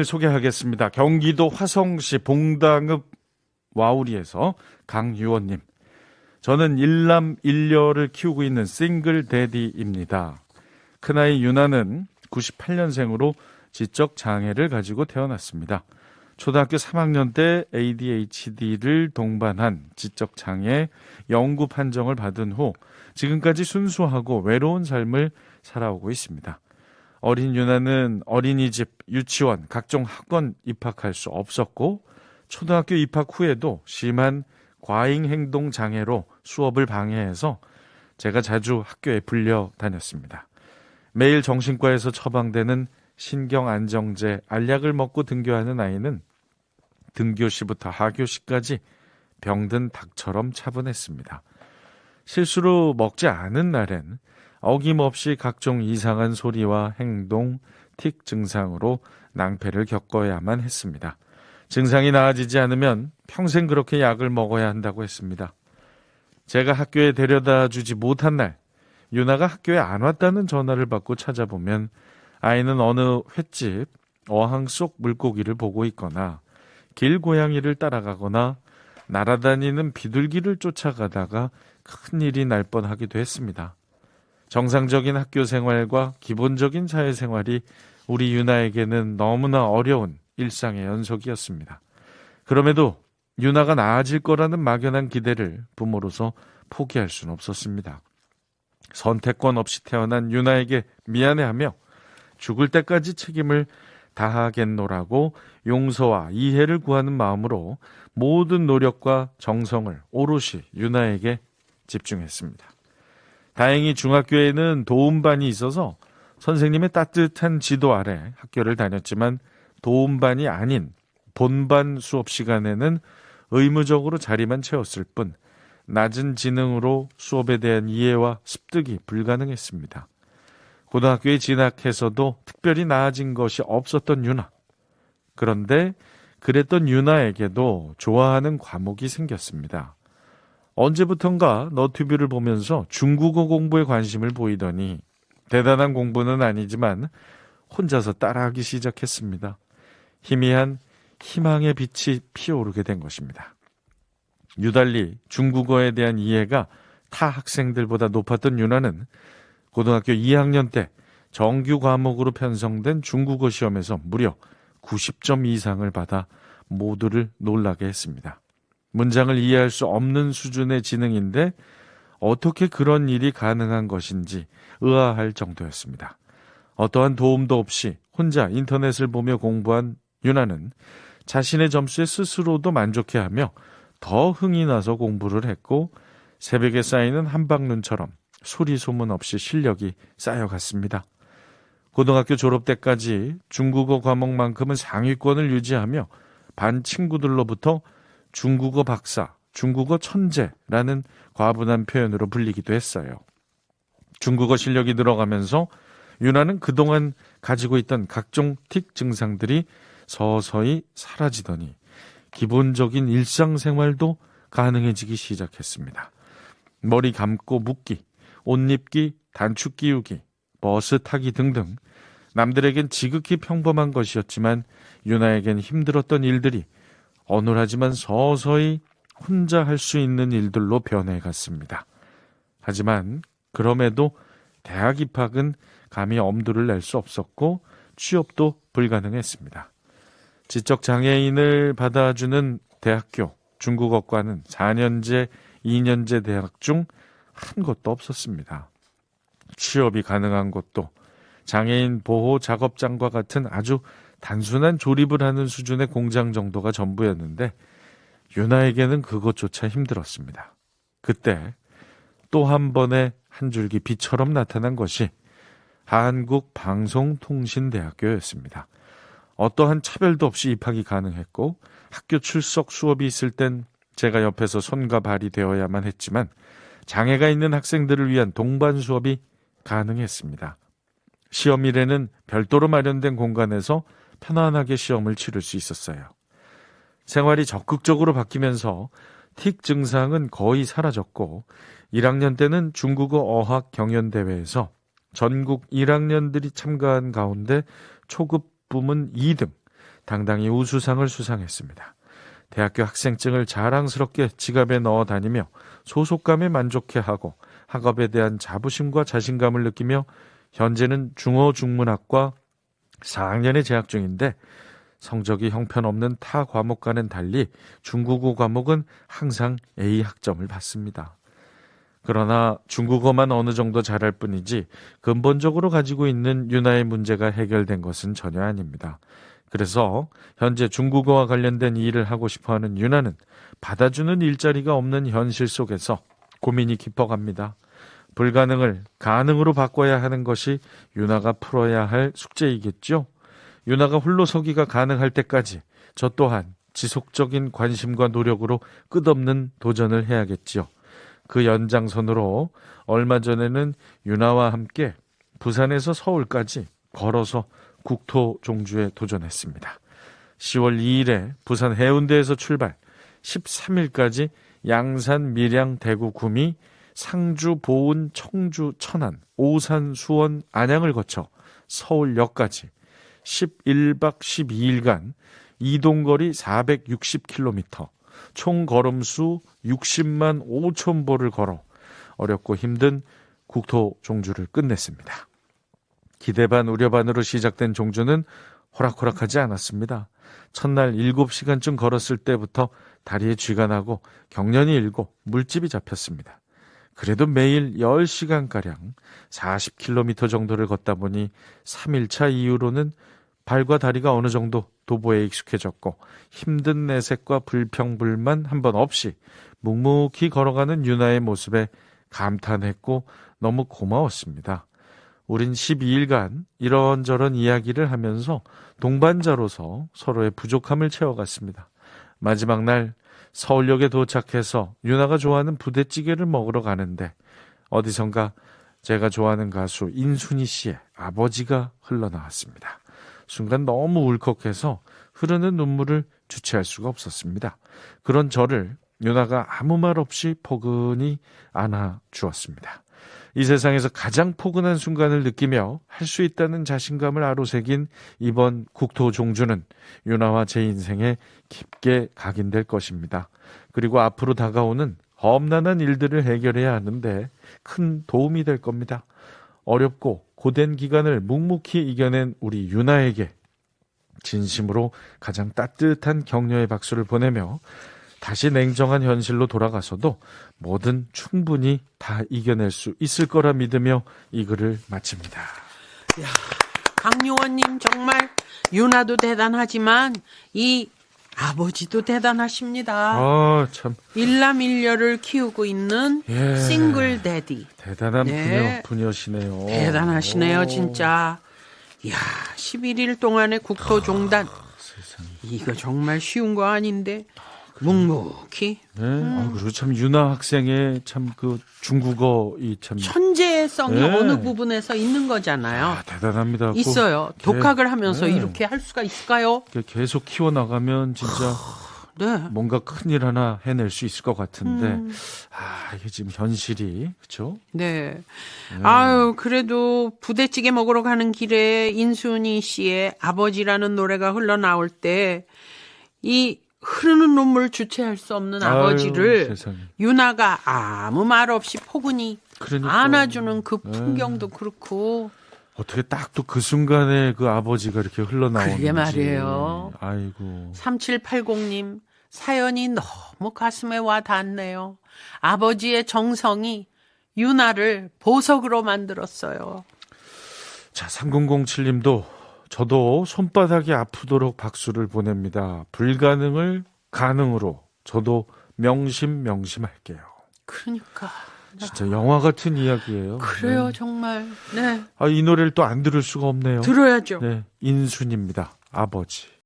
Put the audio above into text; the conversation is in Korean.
소개하겠습니다. 경기도 화성시 봉당읍 와우리에서 강유원님. 저는 일남 일녀를 키우고 있는 싱글 데디입니다. 큰아이 유나는 98년생으로 지적 장애를 가지고 태어났습니다. 초등학교 3학년 때 ADHD를 동반한 지적 장애 영구 판정을 받은 후 지금까지 순수하고 외로운 삶을 살아오고 있습니다. 어린 유나는 어린이집, 유치원, 각종 학원 입학할 수 없었고 초등학교 입학 후에도 심한 과잉 행동 장애로 수업을 방해해서 제가 자주 학교에 불려 다녔습니다. 매일 정신과에서 처방되는 신경안정제 알약을 먹고 등교하는 아이는 등교시부터 하교시까지 병든 닭처럼 차분했습니다. 실수로 먹지 않은 날엔 어김없이 각종 이상한 소리와 행동, 틱 증상으로 낭패를 겪어야만 했습니다. 증상이 나아지지 않으면 평생 그렇게 약을 먹어야 한다고 했습니다. 제가 학교에 데려다 주지 못한 날, 유나가 학교에 안 왔다는 전화를 받고 찾아보면 아이는 어느 횟집 어항 속 물고기를 보고 있거나 길고양이를 따라가거나 날아다니는 비둘기를 쫓아가다가 큰일이 날 뻔하기도 했습니다. 정상적인 학교 생활과 기본적인 사회생활이 우리 유나에게는 너무나 어려운 일상의 연속이었습니다. 그럼에도 유나가 나아질 거라는 막연한 기대를 부모로서 포기할 수는 없었습니다. 선택권 없이 태어난 유나에게 미안해하며 죽을 때까지 책임을 다하겠노라고 용서와 이해를 구하는 마음으로 모든 노력과 정성을 오롯이 유나에게 집중했습니다. 다행히 중학교에는 도움반이 있어서 선생님의 따뜻한 지도 아래 학교를 다녔지만 도움반이 아닌 본반 수업 시간에는 의무적으로 자리만 채웠을 뿐 낮은 지능으로 수업에 대한 이해와 습득이 불가능했습니다. 고등학교에 진학해서도 특별히 나아진 것이 없었던 유나. 그런데 그랬던 유나에게도 좋아하는 과목이 생겼습니다. 언제부턴가 너튜브를 보면서 중국어 공부에 관심을 보이더니 대단한 공부는 아니지만 혼자서 따라하기 시작했습니다. 희미한 희망의 빛이 피어오르게 된 것입니다. 유달리 중국어에 대한 이해가 타 학생들보다 높았던 유나는 고등학교 2학년 때 정규 과목으로 편성된 중국어 시험에서 무려 90점 이상을 받아 모두를 놀라게 했습니다. 문장을 이해할 수 없는 수준의 지능인데 어떻게 그런 일이 가능한 것인지 의아할 정도였습니다. 어떠한 도움도 없이 혼자 인터넷을 보며 공부한 유나는 자신의 점수에 스스로도 만족해하며 더 흥이 나서 공부를 했고 새벽에 쌓이는 한방눈처럼 소리 소문 없이 실력이 쌓여갔습니다. 고등학교 졸업 때까지 중국어 과목만큼은 상위권을 유지하며 반 친구들로부터 중국어 박사, 중국어 천재라는 과분한 표현으로 불리기도 했어요. 중국어 실력이 늘어가면서 유나는 그동안 가지고 있던 각종 틱 증상들이 서서히 사라지더니 기본적인 일상생활도 가능해지기 시작했습니다. 머리 감고 묶기, 옷 입기, 단축 끼우기, 버스 타기 등등 남들에겐 지극히 평범한 것이었지만 유나에겐 힘들었던 일들이 어눌하지만 서서히 혼자 할 수 있는 일들로 변해갔습니다. 하지만 그럼에도 대학 입학은 감히 엄두를 낼 수 없었고 취업도 불가능했습니다. 지적장애인을 받아주는 대학교 중국어과는 4년제, 2년제 대학 중 한 곳도 없었습니다. 취업이 가능한 곳도 장애인 보호 작업장과 같은 아주 단순한 조립을 하는 수준의 공장 정도가 전부였는데 유나에게는 그것조차 힘들었습니다. 그때 또 한 번의 한 줄기 빛처럼 나타난 것이 한국방송통신대학교였습니다. 어떠한 차별도 없이 입학이 가능했고 학교 출석 수업이 있을 땐 제가 옆에서 손과 발이 되어야만 했지만 장애가 있는 학생들을 위한 동반 수업이 가능했습니다. 시험일에는 별도로 마련된 공간에서 편안하게 시험을 치를 수 있었어요. 생활이 적극적으로 바뀌면서 틱 증상은 거의 사라졌고 1학년 때는 중국어 어학 경연대회에서 전국 1학년들이 참가한 가운데 초급 부문 2등, 당당히 우수상을 수상했습니다. 대학교 학생증을 자랑스럽게 지갑에 넣어 다니며 소속감에 만족해하고 학업에 대한 자부심과 자신감을 느끼며 현재는 중어중문학과 4학년에 재학 중인데 성적이 형편없는 타 과목과는 달리 중국어 과목은 항상 A 학점을 받습니다. 그러나 중국어만 어느 정도 잘할 뿐이지 근본적으로 가지고 있는 유나의 문제가 해결된 것은 전혀 아닙니다. 그래서 현재 중국어와 관련된 일을 하고 싶어하는 유나는 받아주는 일자리가 없는 현실 속에서 고민이 깊어갑니다. 불가능을 가능으로 바꿔야 하는 것이 유나가 풀어야 할 숙제이겠죠. 유나가 홀로 서기가 가능할 때까지 저 또한 지속적인 관심과 노력으로 끝없는 도전을 해야겠지요. 그 연장선으로 얼마 전에는 유나와 함께 부산에서 서울까지 걸어서 국토 종주에 도전했습니다. 10월 2일에 부산 해운대에서 출발, 13일까지 양산, 밀양, 대구, 구미, 상주, 보은, 청주, 천안, 오산, 수원, 안양을 거쳐 서울역까지 11박 12일간 이동거리 460km, 총 걸음수 60만 5천 보를 걸어 어렵고 힘든 국토 종주를 끝냈습니다. 기대 반 우려 반으로 시작된 종주는 호락호락하지 않았습니다. 첫날 7시간쯤 걸었을 때부터 다리에 쥐가 나고 경련이 일고 물집이 잡혔습니다. 그래도 매일 10시간가량 40km 정도를 걷다 보니 3일차 이후로는 발과 다리가 어느 정도 도보에 익숙해졌고 힘든 내색과 불평불만 한 번 없이 묵묵히 걸어가는 유나의 모습에 감탄했고 너무 고마웠습니다. 우린 12일간 이런저런 이야기를 하면서 동반자로서 서로의 부족함을 채워갔습니다. 마지막 날 서울역에 도착해서 유나가 좋아하는 부대찌개를 먹으러 가는데 어디선가 제가 좋아하는 가수 인순이 씨의 아버지가 흘러나왔습니다. 순간 너무 울컥해서 흐르는 눈물을 주체할 수가 없었습니다. 그런 저를 유나가 아무 말 없이 포근히 안아주었습니다. 이 세상에서 가장 포근한 순간을 느끼며 할 수 있다는 자신감을 아로새긴 이번 국토 종주는 유나와 제 인생에 깊게 각인될 것입니다. 그리고 앞으로 다가오는 험난한 일들을 해결해야 하는데 큰 도움이 될 겁니다. 어렵고 고된 기간을 묵묵히 이겨낸 우리 유나에게 진심으로 가장 따뜻한 격려의 박수를 보내며 다시 냉정한 현실로 돌아가서도 뭐든 충분히 다 이겨낼 수 있을 거라 믿으며 이 글을 마칩니다. 야, 강요원님 정말 유나도 대단하지만 이 아버지도 대단하십니다. 참. 일남일녀를 키우고 있는 싱글 데디. 대단한 네. 부녀시네요. 대단하시네요, 진짜. 이야, 11일 동안의 국토종단. 세상에. 이거 정말 쉬운 거 아닌데. 묵묵히. 네. 그리고 참 유나 학생의 참 그 중국어 이 참 천재성이 어느 부분에서 있는 거잖아요. 대단합니다. 있어요. 독학을 하면서 이렇게 할 수가 있을까요? 계속 키워나가면 진짜 네. 뭔가 큰일 하나 해낼 수 있을 것 같은데 이게 지금 현실이 그렇죠? 네. 아유, 그래도 부대찌개 먹으러 가는 길에 인순이 씨의 아버지라는 노래가 흘러나올 때 이 흐르는 눈물 주체할 수 없는 아버지를 유나가 아무 말 없이 포근히 안아주는 그 풍경도 그렇고. 어떻게 딱 또 그 순간에 그 아버지가 이렇게 흘러나오는지. 그게 말이에요. 아이고. 3780님 사연이 너무 가슴에 와 닿네요. 아버지의 정성이 유나를 보석으로 만들었어요. 자, 3007님도 저도 손바닥이 아프도록 박수를 보냅니다. 불가능을 가능으로 저도 명심할게요. 그러니까. 진짜 영화 같은 이야기예요. 그래요, 네. 정말. 네. 이 노래를 또 안 들을 수가 없네요. 들어야죠. 네, 인순입니다. 아버지.